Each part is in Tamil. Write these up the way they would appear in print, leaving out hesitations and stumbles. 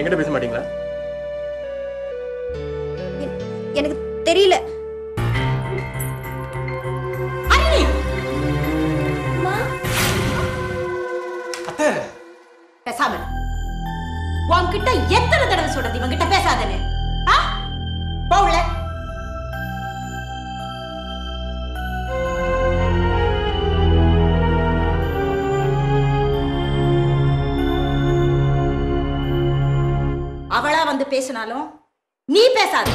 என்கிட்ட பேச மாட்டீங்களா? எனக்கு தெரியல. பேசாம உன்கிட்ட எத்தனை தடவை சொல்றது இவங்கிட்ட பேசாதன்னு? போகல அவளா வந்து பேசினாலும் நீ பேசாத.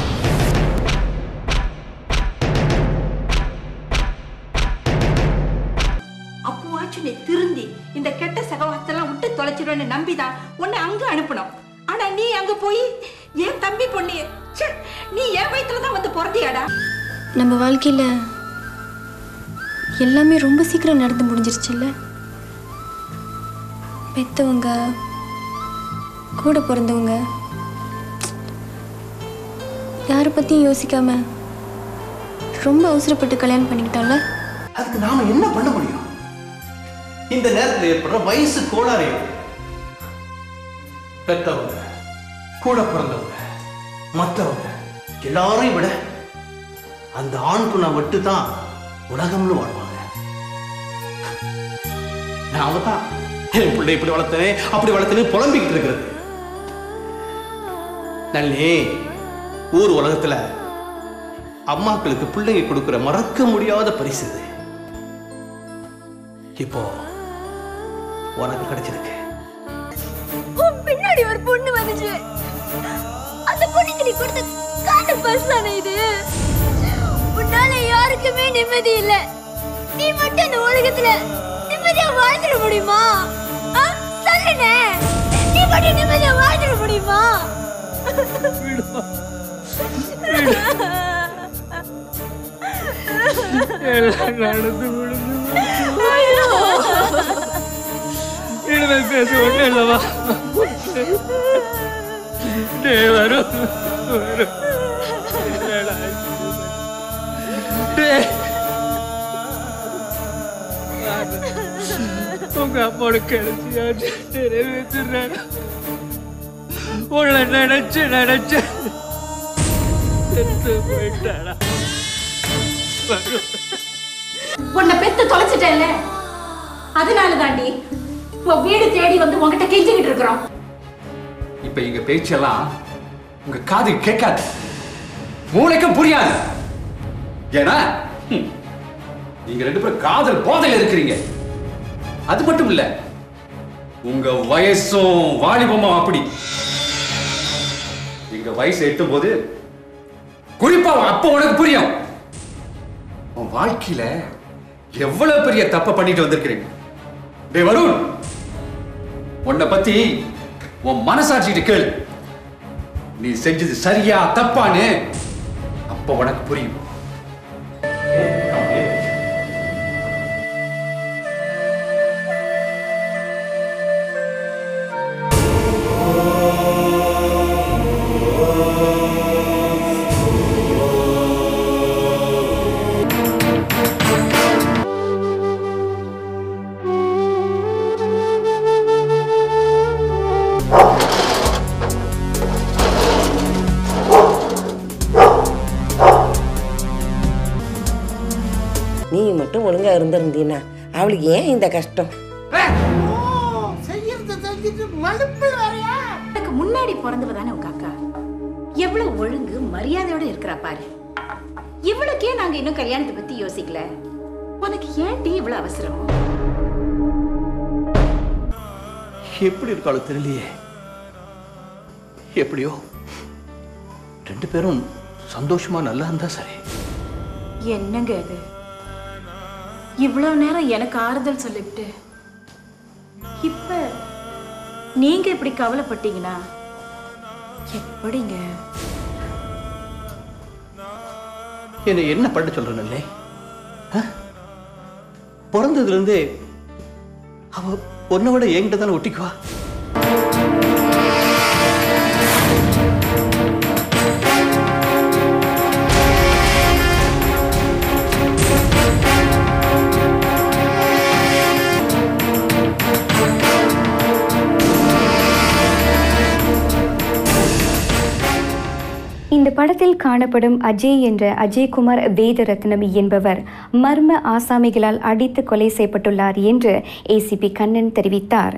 அப்பவாச்சும் நீ திருந்தி இந்த கெட்ட சகவாசத்தெல்லாம் விட்டு தொலைச்சிருவேன்னு நம்பிதான் உன்னை அங்க அனுப்பணும். ஆனா நீ அங்க போய் என் தம்பி பொண்ணு நீ என் வயிற்றுலதான் வந்து பிறந்தியாடா. நம்ம வாழ்க்கையில எல்லாமே ரொம்ப சீக்கிரம் நடந்து முடிஞ்சிருச்சுல்ல. பெத்தவங்க, கூட பிறந்தவங்க, யாரை பத்தியும் யோசிக்காம ரொம்ப அவசரப்பட்டு கல்யாணம் பண்ணிக்கிட்டோம்ல. அதுக்கு நாம என்ன பண்ண முடியும்? இந்த நேரத்தில் ஏற்படுற வயசு கோளாறையும் பெத்தவங்க, கூட பிறந்தவங்க, மற்றவங்க எல்லாரையும் விட அந்த ஆண் குணா மட்டும் தான் உலகம்னு வாழ்வாங்க. நாம தான் என் பிள்ளை இப்படி வளர்த்தனே அப்படி வளர்த்தனே புலம்பிக்கிட்டு இருக்கிறது. நல்லே ஊர் உலகத்துல அம்மாக்களுக்கு பிள்ளைங்க கொடுக்கிற மறக்க முடியாத பரிசு இது. இப்போ உனக்கு கிடைச்சிருக்கு. பின்னாடி ஒரு பொண்ணு வந்துச்சு. அந்த பொண்ணுக்கு நீ கொடுத்த காட்டு பஸ் தானே இது? உன்னால யாருக்குமே நிம்மதி இல்ல. நீ மட்டும் இந்த உலகத்துல நிம்மதியா வாழ்ந்துட முடியுமா? சொல்லுனே, நீ மட்டும் நிம்மதியா வாழ்ந்துட முடியுமா? எல்லாம் நடந்து விழுந்து இனிமே பேச ஒண்ணு இல்லவா? வரும் உங்க அம்மாவோட கிடைச்சியாச்சு நிறைவேற்றுறேன். உள்ள நினைச்சு நினைச்சு செத்து போயிட்டாடா. உன்னை பெத்து தொலைச்சிட்டேன்ல, அதனால தாண்டி உன் வீடு தேடி வந்து உன்கிட்ட கெஞ்சிக்கிட்டு இருக்கிறோம். இப்ப எங்க பேச்செல்லாம் உங்க காது கேட்காது, மூளைக்கும் புரியாது. ஏன்னா நீங்க ரெண்டு பேரும் காதல் போதையில இருக்கிறீங்க. அது மட்டும் இல்ல, உங்க வயசும் வாலிபமும் அப்படி. எங்க வயசு எட்டும் போது குறிப்பா அப்ப உனக்கு புரியும் உன் வாழ்க்கையில எவ்வளவு பெரிய தப்ப பண்ணிட்டு வந்திருக்கிறீங்க. டேய் வருண், உன்னை பத்தி உன் மனசாட்சிட்டு கேளு. நீ செஞ்சது சரியா தப்பான்னு அப்ப உனக்கு புரியும். நீ மட்டும் ஒழுங்கா இருந்திருந்தீனா அவளுக்கு ஏன் இந்த கஷ்டம்? எனக்கு முன்னாடி பிறந்தவ தானே உங்க அக்கா. எவ்வளவு ஒழுங்கு மரியாதையோட இருக்கிறா பாரு. இவளுக்கே நாங்க இன்னும் கல்யாணத்தை பத்தி யோசிக்கல. உனக்கு ஏன்டி இவ்வளவு அவசரம்? எப்படி இருக்காளோ தெரியலையே. எப்படியோ ரெண்டு பேரும் சந்தோஷமா நல்லா இருந்தா சரி. என்னங்க இது? இவ்வளவு நேரம் எனக்கு ஆறுதல் சொல்லிவிட்டு இப்ப நீங்க இப்படி கவலைப்பட்டீங்கன்னா எப்படிங்க? என்னை என்ன பண்ண சொல்றேன்? பிறந்ததுல இருந்தே அவ பொண்ணை விட என்கிட்ட தானே ஒட்டிக்குவா. இந்த படத்தில் காணப்படும் அஜய் என்ற அஜய்குமார் வேதரத்னம் என்பவர் மர்ம ஆசாமிகளால் அடித்து கொலை செய்யப்பட்டுள்ளார் என்று ஏசிபி கண்ணன் தெரிவித்தார்.